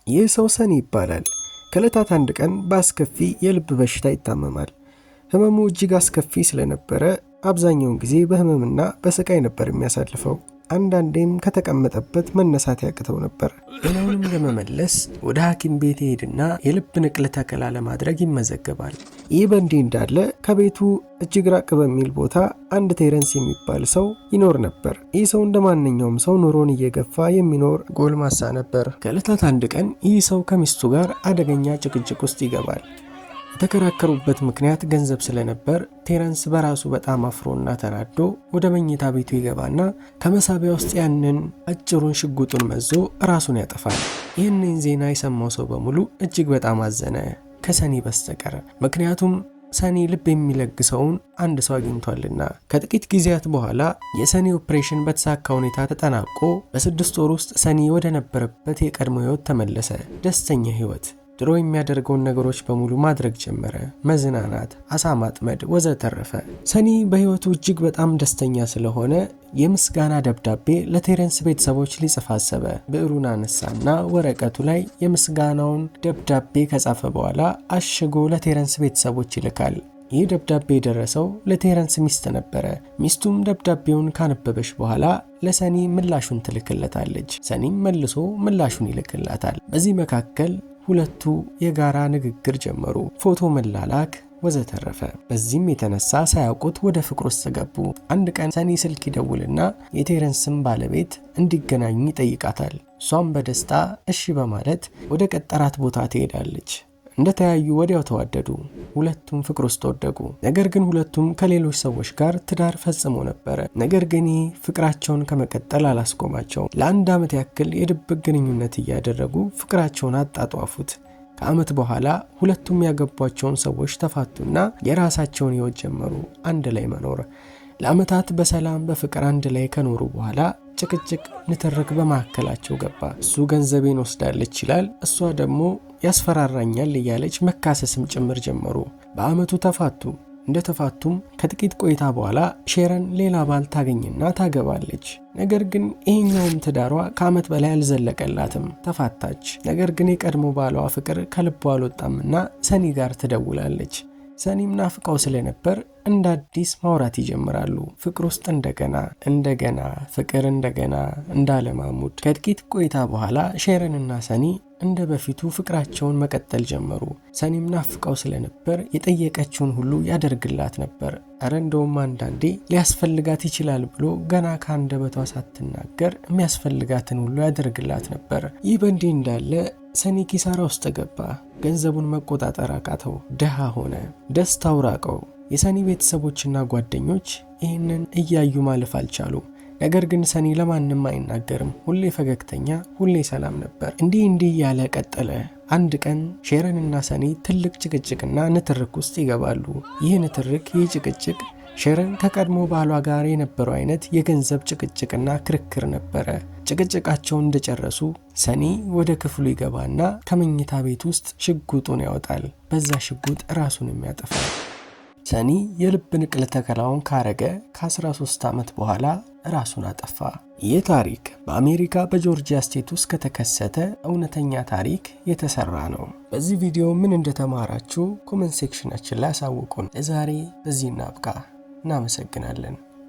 ይህ ሰው ሰኒ ይባላል። ከዕለታት አንድ ቀን በአስከፊ የልብ በሽታ ይታመማል። ህመሙ እጅግ አስከፊ ስለነበረ አብዛኛውን ጊዜ በህመምና በስቃይ ነበር የሚያሳልፈው። አንዳንዴም ከተቀመጠበት መነሳት ያቅተው ነበር። ጤናውንም ለመመለስ ወደ ሐኪም ቤት ይሄድና የልብ ንቅለ ተከላ ለማድረግ ይመዘገባል። ይህ በእንዲህ እንዳለ ከቤቱ እጅግ ራቅ በሚል ቦታ አንድ ቴረንስ የሚባል ሰው ይኖር ነበር። ይህ ሰው እንደ ማንኛውም ሰው ኑሮን እየገፋ የሚኖር ጎልማሳ ነበር። ከዕለታት አንድ ቀን ይህ ሰው ከሚስቱ ጋር አደገኛ ጭቅጭቅ ውስጥ ይገባል። የተከራከሩበት ምክንያት ገንዘብ ስለነበር ቴረንስ በራሱ በጣም አፍሮና ተናዶ ወደ መኝታ ቤቱ ይገባና ከመሳቢያ ውስጥ ያንን አጭሩን ሽጉጡን መዞ ራሱን ያጠፋል። ይህንን ዜና የሰማው ሰው በሙሉ እጅግ በጣም አዘነ፣ ከሰኒ በስተቀር። ምክንያቱም ሰኒ ልብ የሚለግሰውን አንድ ሰው አግኝቷልና። ከጥቂት ጊዜያት በኋላ የሰኒ ኦፕሬሽን በተሳካ ሁኔታ ተጠናቆ በ6 ወር ውስጥ ሰኒ ወደ ነበረበት የቀድሞ ህይወት ተመለሰ። ደስተኛ ህይወት። ድሮ የሚያደርገውን ነገሮች በሙሉ ማድረግ ጀመረ። መዝናናት፣ አሳ ማጥመድ ወዘተረፈ። ሰኒ በህይወቱ እጅግ በጣም ደስተኛ ስለሆነ የምስጋና ደብዳቤ ለቴረንስ ቤተሰቦች ሊጽፍ አሰበ። ብዕሩን አነሳና ወረቀቱ ላይ የምስጋናውን ደብዳቤ ከጻፈ በኋላ አሽጎ ለቴረንስ ቤተሰቦች ይልካል። ይህ ደብዳቤ የደረሰው ለቴረንስ ሚስት ነበረ። ሚስቱም ደብዳቤውን ካነበበች በኋላ ለሰኒ ምላሹን ትልክለታለች። ሰኒም መልሶ ምላሹን ይልክላታል። በዚህ መካከል ሁለቱ የጋራ ንግግር ጀመሩ፣ ፎቶ መላላክ ወዘተረፈ። በዚህም የተነሳ ሳያውቁት ወደ ፍቅር ውስጥ ገቡ። አንድ ቀን ሰኒ ስልክ ይደውልና የቴረንስን ባለቤት እንዲገናኙ ይጠይቃታል። እሷም በደስታ እሺ በማለት ወደ ቀጠራት ቦታ ትሄዳለች። እንደተያዩ ወዲያው ተዋደዱ። ሁለቱም ፍቅር ውስጥ ወደቁ። ነገር ግን ሁለቱም ከሌሎች ሰዎች ጋር ትዳር ፈጽሞ ነበረ። ነገር ግን ፍቅራቸውን ከመቀጠል አላስቆማቸውም። ለ1 ዓመት ያክል የድብቅ ግንኙነት እያደረጉ ፍቅራቸውን አጣጧፉት። ከዓመት በኋላ ሁለቱም ያገቧቸውን ሰዎች ተፋቱና የራሳቸውን ህይወት ጀመሩ፣ አንድ ላይ መኖር። ለዓመታት በሰላም በፍቅር አንድ ላይ ከኖሩ በኋላ ጭቅጭቅ፣ ንትርክ በማከላቸው ገባ። እሱ ገንዘቤን ወስዳለች ይላል፣ እሷ ደግሞ ያስፈራራኛል እያለች መካሰስም ጭምር ጀመሩ። በአመቱ ተፋቱ። እንደተፋቱም ከጥቂት ቆይታ በኋላ ሼረን ሌላ ባል ታገኝና ታገባለች። ነገር ግን ይሄኛውም ትዳሯ ከዓመት በላይ አልዘለቀላትም፣ ተፋታች። ነገር ግን የቀድሞ ባሏ ፍቅር ከልቧ አልወጣምና ሰኒ ጋር ትደውላለች። ሰኒም ናፍቀው ስለነበር እንደ አዲስ ማውራት ይጀምራሉ። ፍቅር ውስጥ እንደገና ፍቅር እንደገና እንዳለማሙድ። ከጥቂት ቆይታ በኋላ ሼረንና ሰኒ እንደ በፊቱ ፍቅራቸውን መቀጠል ጀመሩ። ሰኒም ናፍቀው ስለነበር የጠየቀችውን ሁሉ ያደርግላት ነበር። እንደውም አንዳንዴ ሊያስፈልጋት ይችላል ብሎ ገና ከአንደበቷ ሳትናገር የሚያስፈልጋትን ሁሉ ያደርግላት ነበር። ይህ በእንዲህ እንዳለ ሰኒ ኪሳራ ውስጥ ገባ። ገንዘቡን መቆጣጠር አቃተው። ድሃ ሆነ። ደስታው ራቀው። የሰኒ ቤተሰቦችና ጓደኞች ይህንን እያዩ ማለፍ አልቻሉ። ነገር ግን ሰኒ ለማንም አይናገርም። ሁሌ ፈገግተኛ፣ ሁሌ ሰላም ነበር። እንዲህ ያለ ቀጠለ። አንድ ቀን ሼረንና ሰኒ ትልቅ ጭቅጭቅና ንትርክ ውስጥ ይገባሉ። ይህ ጭቅጭቅ ሼረን ከቀድሞ ባሏ ጋር የነበረው አይነት የገንዘብ ጭቅጭቅና ክርክር ነበረ። ጭቅጭቃቸውን እንደጨረሱ ሰኒ ወደ ክፍሉ ይገባና ከመኝታ ቤት ውስጥ ሽጉጡን ያወጣል። በዛ ሽጉጥ ራሱን የሚያጠፋል። ሰኒ የልብ ንቅለ ተከላውን ካረገ ከ13 ዓመት በኋላ ራሱን አጠፋ። ይህ ታሪክ በአሜሪካ በጆርጂያ ስቴት ውስጥ ከተከሰተ እውነተኛ ታሪክ የተሰራ ነው። በዚህ ቪዲዮ ምን እንደተማራችሁ ኮሜንት ሴክሽናችን ላይ አሳውቁን። ለዛሬ በዚህ እናብቃ። እናመሰግናለን።